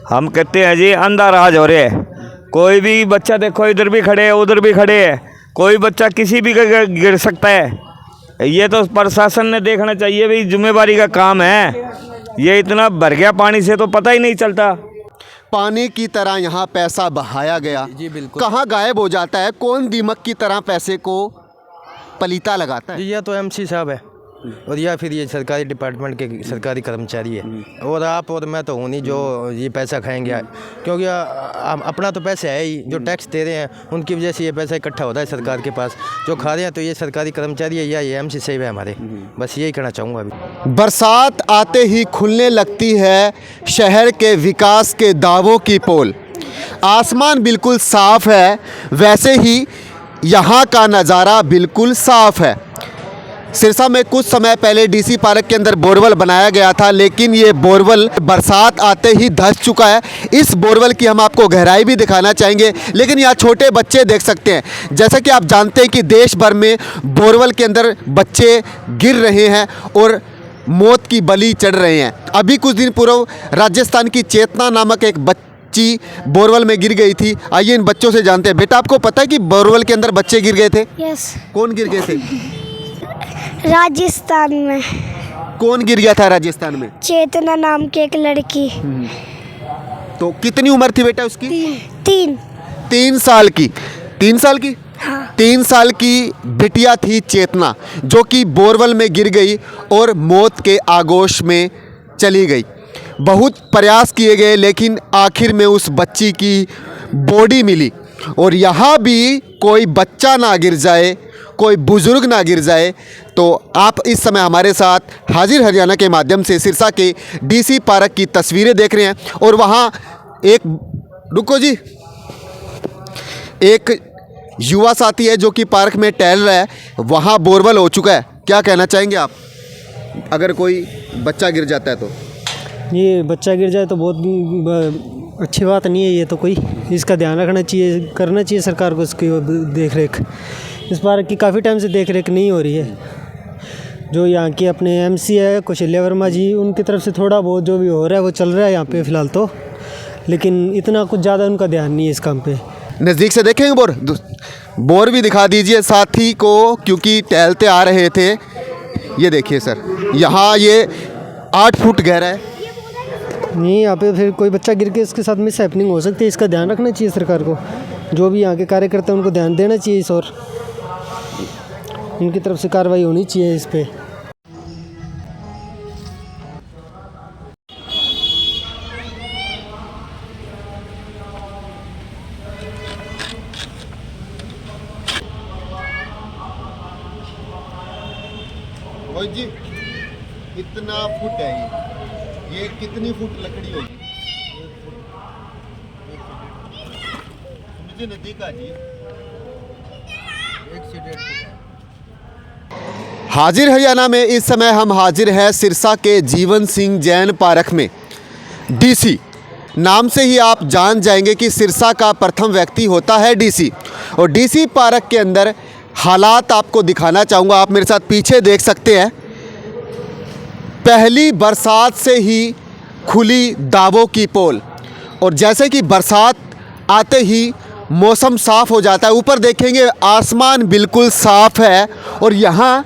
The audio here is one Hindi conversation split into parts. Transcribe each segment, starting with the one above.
हम कहते हैं जी अंधा राज हो रहा है। कोई भी बच्चा देखो, इधर भी खड़े है उधर भी खड़े है, कोई बच्चा किसी भी गिर सकता है। ये तो प्रशासन ने देखना चाहिए, भाई जिम्मेवारी का काम है। ये इतना भर गया पानी से तो पता ही नहीं चलता। पानी की तरह यहाँ पैसा बहाया गया, जी बिल्कुल। कहाँ गायब हो जाता है? कौन दीमक की तरह पैसे को पलीता लगाता है? जी या तो एमसी साहब है और या फिर ये सरकारी डिपार्टमेंट के सरकारी कर्मचारी है, और आप और मैं तो हूँ नहीं जो ये पैसा खाएंगे, क्योंकि अपना तो पैसा है ही, जो टैक्स दे रहे हैं उनकी वजह से ये पैसा इकट्ठा होता है सरकार के पास। जो खा रहे हैं तो ये सरकारी कर्मचारी है या ये एमसी साहब है हमारे। बस यही कहना चाहूँगा। अभी बरसात आते ही खुलने लगती है शहर के विकास के दावों की पोल। आसमान बिल्कुल साफ है, वैसे ही यहाँ का नज़ारा बिल्कुल साफ है। सिरसा में कुछ समय पहले डीसी पार्क के अंदर बोरवेल बनाया गया था, लेकिन ये बोरवेल बरसात आते ही धंस चुका है। इस बोरवेल की हम आपको गहराई भी दिखाना चाहेंगे, लेकिन यहाँ छोटे बच्चे देख सकते हैं। जैसा कि आप जानते हैं कि देश भर में बोरवेल के अंदर बच्चे गिर रहे हैं और मौत की बलि चढ़ रहे हैं। अभी कुछ दिन पूर्व राजस्थान की चेतना नामक एक बच्ची बोरवेल में गिर गई थी। आइए इन बच्चों से जानते हैं। बेटा, आपको पता है कि बोरवेल के अंदर बच्चे गिर गए थे? यस। कौन गिर गए थे? राजस्थान में। कौन गिर गया था राजस्थान में? चेतना नाम की एक लड़की। तो कितनी उम्र थी बेटा उसकी? 3। 3 साल की। 3 साल की? हाँ। 3 साल की बिटिया थी चेतना, जो कि बोरवेल में गिर गई और मौत के आगोश में चली गई। बहुत प्रयास किए गए, लेकिन आखिर में उस बच्ची की बॉडी मिली। और यहाँ भी कोई बच्चा ना गिर जाए, कोई बुजुर्ग ना गिर जाए। तो आप इस समय हमारे साथ हाजिर हरियाणा के माध्यम से सिरसा के डीसी पार्क की तस्वीरें देख रहे हैं, और वहाँ एक, रुको जी, एक युवा साथी है जो कि पार्क में टहल रहा है। वहाँ बोरवेल हो चुका है। क्या कहना चाहेंगे आप, अगर कोई बच्चा गिर जाता है तो? ये बच्चा गिर जाए तो बहुत अच्छी बात नहीं है। ये तो कोई इसका ध्यान रखना चाहिए, करना चाहिए सरकार को इसकी देख रेख। इस पार्क की काफ़ी टाइम से देख रेख नहीं हो रही है। जो यहाँ के अपने एमसी है कौशल्या वर्मा जी, उनकी तरफ से थोड़ा बहुत जो भी हो रहा है वो चल रहा है यहाँ पे फ़िलहाल तो, लेकिन इतना कुछ ज़्यादा उनका ध्यान नहीं है इस काम पे। नज़दीक से देखेंगे बोर भी दिखा दीजिए साथी को, क्योंकि टहलते आ रहे थे। ये देखिए सर, यहाँ ये 8 फुट गहरा है। नहीं, यहाँ पे फिर कोई बच्चा गिर के इसके साथ मिस हैपनिंग हो सकती है। इसका ध्यान रखना चाहिए सरकार को। जो भी यहाँ के कार्यकर्ता हैं उनको ध्यान देना चाहिए इस, और इनकी तरफ से कार्रवाई होनी चाहिए इस पे। जी कितना फुट है ये कितनी फुट लकड़ी होगी? मुझे नजदीक आ जी, 1 से 1.5 फुट। हाजिर हरियाणा में इस समय हम हाजिर हैं सिरसा के जीवन सिंह जैन पार्क में। डीसी नाम से ही आप जान जाएंगे कि सिरसा का प्रथम व्यक्ति होता है डीसी। और डीसी पार्क के अंदर हालात आपको दिखाना चाहूँगा। आप मेरे साथ पीछे देख सकते हैं। पहली बरसात से ही खुली दावों की पोल, और जैसे कि बरसात आते ही मौसम साफ़ हो जाता है। ऊपर देखेंगे आसमान बिल्कुल साफ़ है, और यहाँ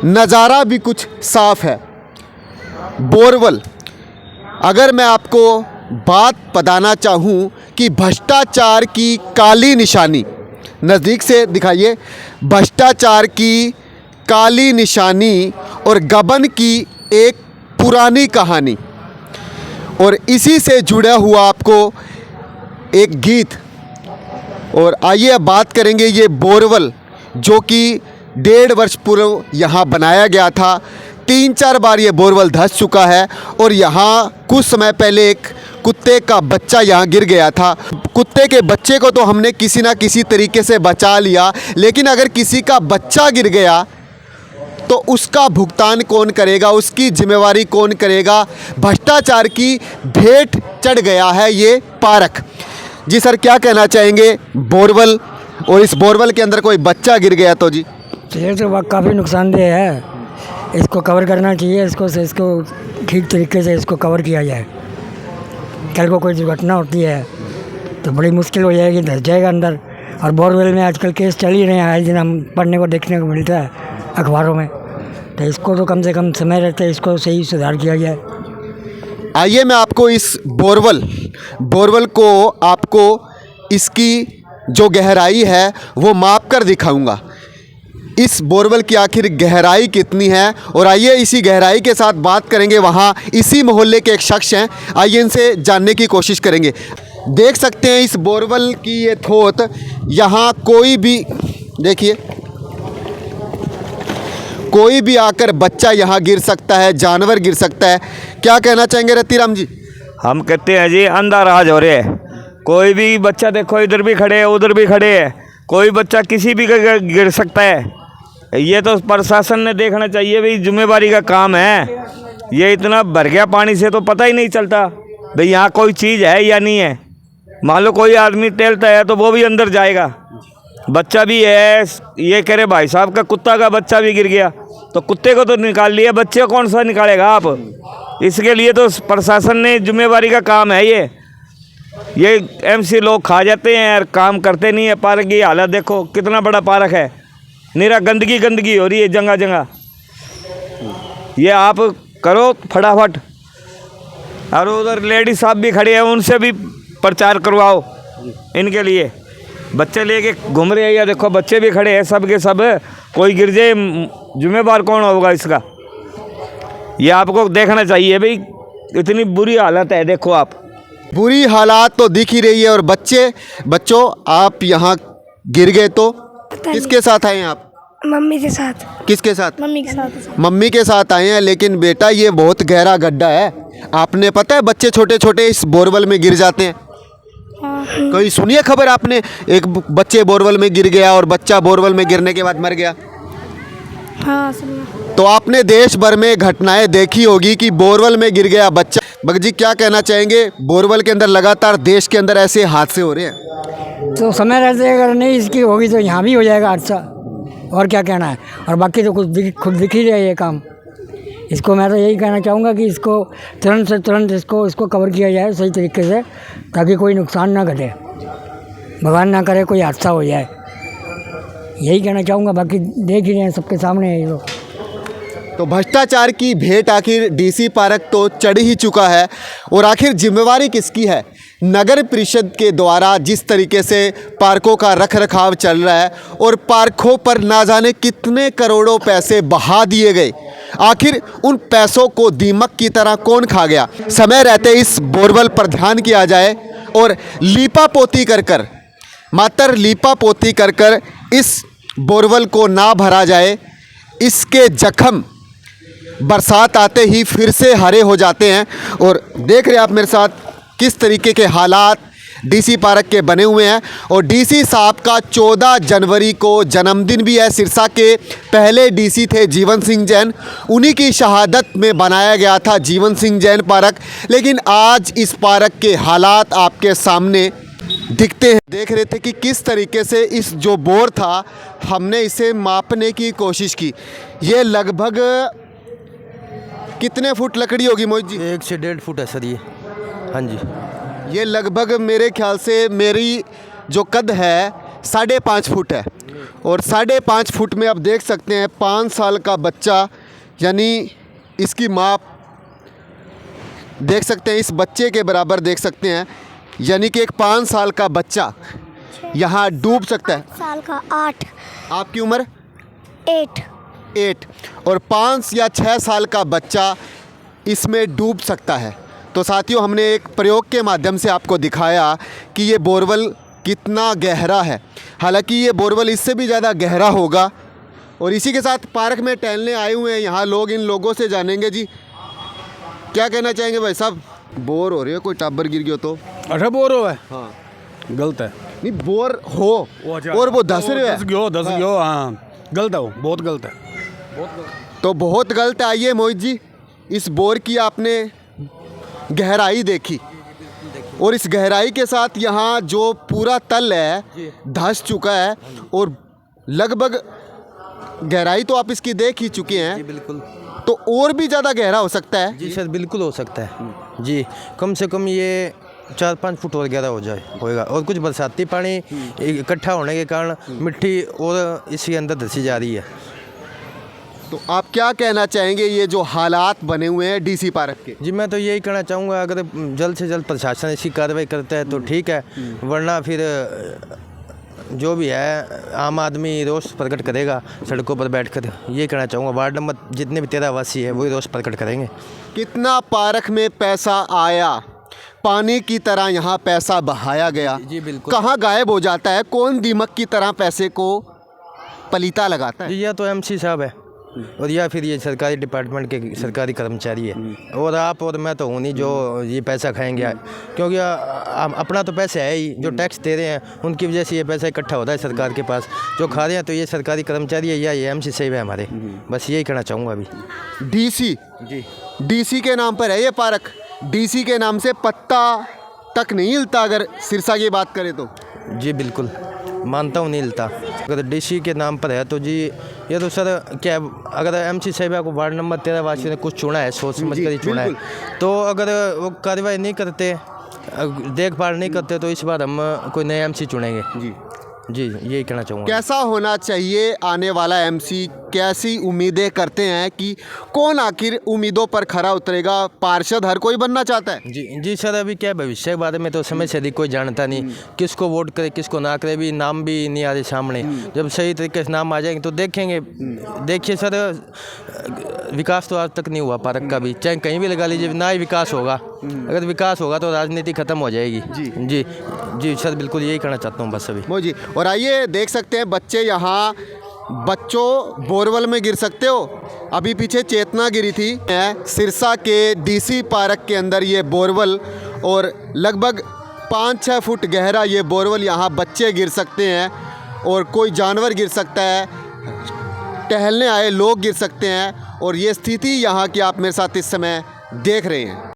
नज़ारा भी कुछ साफ़ है। बोरवेल, अगर मैं आपको बात बताना चाहूँ कि भ्रष्टाचार की काली निशानी, नज़दीक से दिखाइए, भ्रष्टाचार की काली निशानी और गबन की एक पुरानी कहानी। और इसी से जुड़ा हुआ आपको एक गीत। और आइए अब बात करेंगे ये बोरवेल, जो कि 1.5 वर्ष पूर्व यहाँ बनाया गया था। 3-4 बार ये बोरवेल धंस चुका है, और यहाँ कुछ समय पहले एक कुत्ते का बच्चा यहाँ गिर गया था। कुत्ते के बच्चे को तो हमने किसी ना किसी तरीके से बचा लिया, लेकिन अगर किसी का बच्चा गिर गया तो उसका भुगतान कौन करेगा, उसकी जिम्मेवारी कौन करेगा? भ्रष्टाचार की भेंट चढ़ गया है ये पार्क। जी सर, क्या कहना चाहेंगे बोरवेल, और इस बोरवेल के अंदर कोई बच्चा गिर गया तो? जी ये तो काफ़ी नुकसानदेह है, इसको कवर करना चाहिए, इसको ठीक तरीके से इसको कवर किया जाए। कल को कोई दुर्घटना होती है तो बड़ी मुश्किल हो जाएगी, धस जाएगा अंदर। और बोरवेल में आजकल केस चल ही रहे हैं, आए दिन हम पढ़ने को देखने को मिलता है अखबारों में। तो इसको तो कम से कम समय रहते है इसको सही सुधार किया जाए। आइए मैं आपको इस बोरवेल को आपको इसकी जो गहराई है वो माप कर दिखाऊंगा। इस बोरवेल की आखिर गहराई कितनी है, और आइए इसी गहराई के साथ बात करेंगे। वहाँ इसी मोहल्ले के एक शख्स हैं, आइए इनसे जानने की कोशिश करेंगे। देख सकते हैं इस बोरवेल की ये थोत, यहाँ कोई भी देखिए कोई भी आकर बच्चा यहाँ गिर सकता है, जानवर गिर सकता है। क्या कहना चाहेंगे रतिराम जी? हम कहते हैं जी अंधा राज हो रहे है। कोई भी बच्चा देखो इधर भी खड़े है उधर भी खड़े है, कोई बच्चा किसी भी गिर सकता है। ये तो प्रशासन ने देखना चाहिए भाई, जिम्मेवारी का काम है। ये इतना भर गया पानी से तो पता ही नहीं चलता भाई यहाँ कोई चीज़ है या नहीं है। मान लो कोई आदमी टहलता है तो वो भी अंदर जाएगा, बच्चा भी है। ये कह रहे भाई साहब का कुत्ता का बच्चा भी गिर गया तो कुत्ते को तो निकाल लिया, बच्चे को कौन सा निकालेगा आप? इसके लिए तो प्रशासन ने जिम्मेवारी का काम है। ये एमसी लोग खा जाते हैं यार, काम करते नहीं है। पार्क की हालत देखो, कितना बड़ा पार्क है, निरा गंदगी हो रही है जगह जगह। ये आप करो फटाफट। और उधर लेडीज साहब भी खड़े हैं, उनसे भी प्रचार करवाओ इनके लिए। बच्चे लेके घूम रहे हैं, या देखो बच्चे भी खड़े हैं सब के सब। कोई गिर जाए जिम्मेवार कौन होगा इसका? ये आपको देखना चाहिए भाई, इतनी बुरी हालत है। देखो आप, बुरी हालात तो दिख ही रही है। और बच्चों आप यहाँ गिर गए तो किसके साथ आए हैं आप? मम्मी के साथ। किसके साथ? मम्मी के साथ। मम्मी के साथ आए हैं। लेकिन बेटा ये बहुत गहरा गड्ढा है, आपने पता है बच्चे छोटे छोटे इस बोरवेल में गिर जाते हैं। कोई सुनिए खबर आपने? एक बच्चे बोरवेल में गिर गया और बच्चा बोरवेल में गिरने के बाद मर गया। हाँ सुनिए। तो आपने देश भर में घटनाएं देखी होगी कि बोरवेल में गिर गया बच्चा। भगत जी क्या कहना चाहेंगे? बोरवेल के अंदर लगातार देश के अंदर ऐसे हादसे हो रहे हैं। तो समय रहते अगर नहीं इसकी होगी तो यहाँ भी हो जाएगा हादसा, और क्या कहना है। और बाकी तो खुद दिख ही रहा है ये काम। इसको मैं तो यही कहना चाहूँगा कि इसको तुरंत से तुरंत इसको कवर किया जाए सही तरीके से, ताकि कोई नुकसान ना घटे, भगवान ना करे कोई हादसा हो जाए। यही कहना चाहूँगा, बाकी देख ही रहे हैं सबके सामने है ये लोग। तो भ्रष्टाचार की भेंट आखिर डीसी पार्क तो चढ़ ही चुका है, और आखिर जिम्मेवारी किसकी है? नगर परिषद के द्वारा जिस तरीके से पार्कों का रखरखाव चल रहा है, और पार्कों पर ना जाने कितने करोड़ों पैसे बहा दिए गए, आखिर उन पैसों को दीमक की तरह कौन खा गया? समय रहते इस बोरवेल पर ध्यान किया जाए और लीपापोती कर मात्र लीपापोती कर इस बोरवेल को ना भरा जाए। इसके जख्म बरसात आते ही फिर से हरे हो जाते हैं। और देख रहे हैं आप मेरे साथ किस तरीके के हालात डीसी पार्क के बने हुए हैं। और डीसी साहब का 14 जनवरी को जन्मदिन भी है। सिरसा के पहले डीसी थे जीवन सिंह जैन, उन्हीं की शहादत में बनाया गया था जीवन सिंह जैन पार्क। लेकिन आज इस पार्क के हालात आपके सामने दिखते हैं। देख रहे थे कि किस तरीके से इस जो बोर था, हमने इसे मापने की कोशिश की। ये लगभग कितने फुट लकड़ी होगी मोहित जी? 1 से 1.5 फुट है सर ये। हाँ जी, ये लगभग मेरे ख्याल से मेरी जो कद है 5.5 फुट है। और 5.5 फुट में आप देख सकते हैं 5 साल का बच्चा, यानी इसकी माप देख सकते हैं, इस बच्चे के बराबर देख सकते हैं। यानी कि एक 5 साल का बच्चा यहाँ डूब सकता है। साल का 8। आपकी उम्र? 8। और 5 या 6 साल का बच्चा इसमें डूब सकता है। तो साथियों, हमने एक प्रयोग के माध्यम से आपको दिखाया कि ये बोरवेल कितना गहरा है। हालांकि ये बोरवेल इससे भी ज़्यादा गहरा होगा। और इसी के साथ पार्क में टहलने आए हुए हैं यहाँ लोग, इन लोगों से जानेंगे। जी क्या कहना चाहेंगे भाई साहब? बोर हो रही है, कोई टाबर गिर गया तो? अच्छा बोर हो है, हाँ गलत है। नहीं, बोर हो और वो धस रहे धस गयो, हाँ गलत है, वो बहुत गलत है। तो बहुत गलत है। आइए मोहित जी, इस बोर की आपने गहराई देखी, और इस गहराई के साथ यहाँ जो पूरा तल है धस चुका है। और लगभग गहराई तो आप इसकी देख ही चुके हैं। बिल्कुल। तो और भी ज़्यादा गहरा हो सकता है। जी सर, बिल्कुल हो सकता है जी। कम से कम ये 4-5 फुट और गहरा होएगा। और कुछ बरसाती पानी इकट्ठा होने के कारण मिट्टी और इसके अंदर धंसी जा रही है। तो आप क्या कहना चाहेंगे ये जो हालात बने हुए हैं डीसी पार्क के? जी मैं तो यही कहना चाहूँगा, अगर जल्द से जल्द प्रशासन इसकी कार्रवाई करता है तो ठीक है, वरना फिर जो भी है आम आदमी रोष प्रकट करेगा सड़कों पर बैठकर। ये कहना चाहूँगा, वार्ड नंबर जितने भी 13 वासी है वही रोष प्रकट करेंगे। कितना पार्क में पैसा आया, पानी की तरह यहाँ पैसा बहाया गया, जी बिल्कुल। कहाँ गायब हो जाता है? कौन दीमक की तरह पैसे को पलीता लगाता है? जी या तो एमसी साहब है और या फिर ये सरकारी डिपार्टमेंट के सरकारी कर्मचारी है, और आप और मैं तो हूँ नहीं जो ये पैसा खाएंगे, क्योंकि अपना तो पैसा है ही, जो टैक्स दे रहे हैं उनकी वजह से ये पैसा इकट्ठा होता है सरकार के पास। जो खा रहे हैं तो ये सरकारी कर्मचारी है या ये एमसी साहब है हमारे। बस यही कहना चाहूँगा अभी। डीसी जी डीसी के नाम पर है ये पार्क। डीसी के नाम से पत्ता तक नहीं हिलता अगर सिरसा की बात करें तो। जी बिल्कुल मानता हूँ, नहीं हिलता। अगर डीसी के नाम पर है तो जी ये तो सर क्या, अगर एमसी साहिबा को वार्ड नंबर 13 वासियों ने कुछ चुना है, सोच समझ कर ही चुना है, तो अगर वो कार्रवाई नहीं करते, देखभाल नहीं करते, तो इस बार हम कोई नया एमसी चुनेंगे। जी यही कहना चाहूँगा। कैसा होना चाहिए आने वाला एमसी? कैसी उम्मीदें करते हैं कि कौन आखिर उम्मीदों पर खरा उतरेगा? पार्षद हर कोई बनना चाहता है। जी सर, अभी क्या भविष्य के बारे में तो समय से अधिक कोई जानता नहीं, किसको वोट करे किसको ना करे, भी नाम भी नहीं आ रहे सामने। जब सही तरीके से नाम आ जाएंगे तो देखेंगे। देखिए सर, विकास तो आज तक नहीं हुआ पार्क का भी, चाहे कहीं भी लगा लीजिए, ना ही विकास होगा। अगर विकास होगा तो राजनीति खत्म हो जाएगी। जी जी सर, बिल्कुल यही कहना चाहता हूँ बस अभी। मोजी, और आइए देख सकते हैं बच्चे यहाँ, बच्चों बोरवेल में गिर सकते हो। अभी पीछे चेतना गिरी थी। सिरसा के डीसी पार्क के अंदर ये बोरवेल, और लगभग 5-6 फुट गहरा ये बोरवेल। यहाँ बच्चे गिर सकते हैं और कोई जानवर गिर सकता है, टहलने आए लोग गिर सकते हैं। और ये स्थिति यहाँ की आप मेरे साथ इस समय देख रहे हैं।